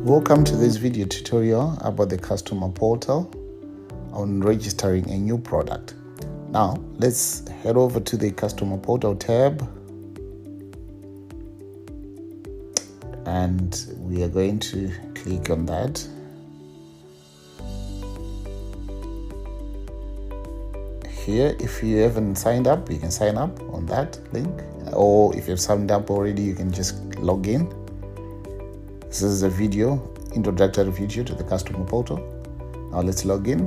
Welcome to this video tutorial about the customer portal on registering a new product. Now let's head over to the customer portal tab and we are going to click on that. Here, if you haven't signed up, you can sign up on that link, or if you've signed up already, you can just log in. This is a introductory video to the customer portal. Now let's log in.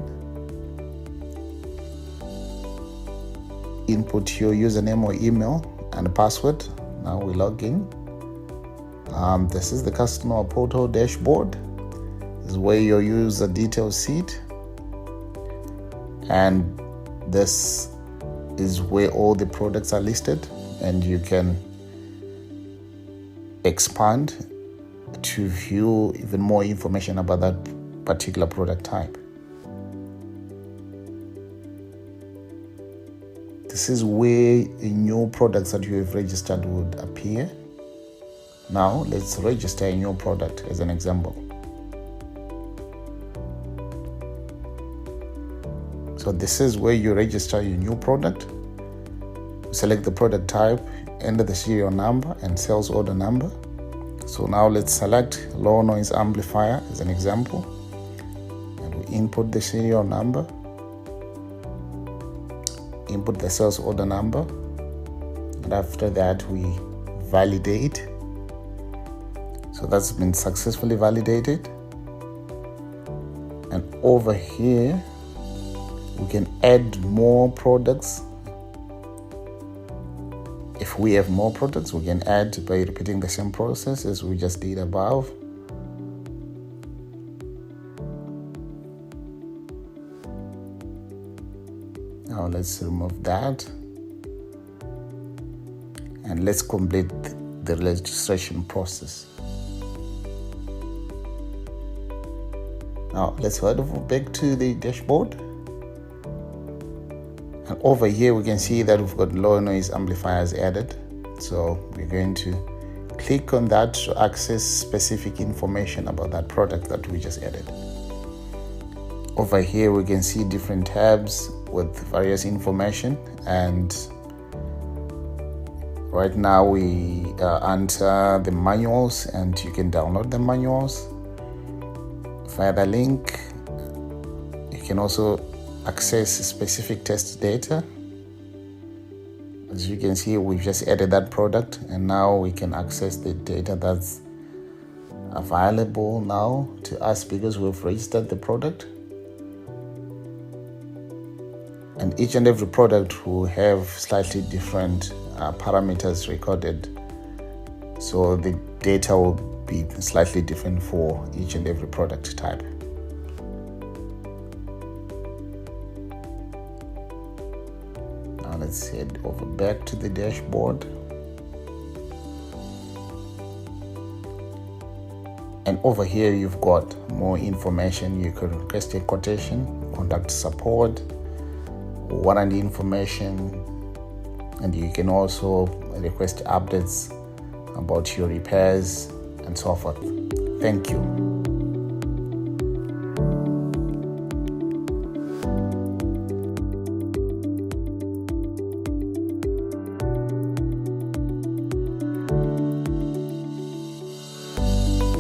Input your username or email and password. Now we log in. This is the customer portal dashboard. This is where your user details sit, and this is where all the products are listed, and you can expand to view even more information about that particular product type. This is where new products that you have registered would appear. Now let's register a new product as an example. So this is where you register your new product. Select the product type, enter the serial number and sales order number. So now let's select low noise amplifier as an example, and we input the serial number, input the sales order number, and after that we validate. So that's been successfully validated, and over here we can add more products. If we have more products, we can add by repeating the same process as we just did above. Now let's remove that and let's complete the registration process. Now let's head over back to the dashboard. And over here we can see that we've got low noise amplifiers added. So we're going to click on that to access specific information about that product that we just added. Over here we can see different tabs with various information, and right now we enter the manuals, and you can download the manuals via the link. You can also access specific test data. As you can see, we've just added that product, and now we can access the data that's available now to us because we've registered the product. And each and every product will have slightly different parameters recorded, so the data will be slightly different for each and every product type. Now let's head over back to the dashboard, and over here you've got more information. You can request a quotation, contact support, warranty information, and you can also request updates about your repairs and so forth. Thank you.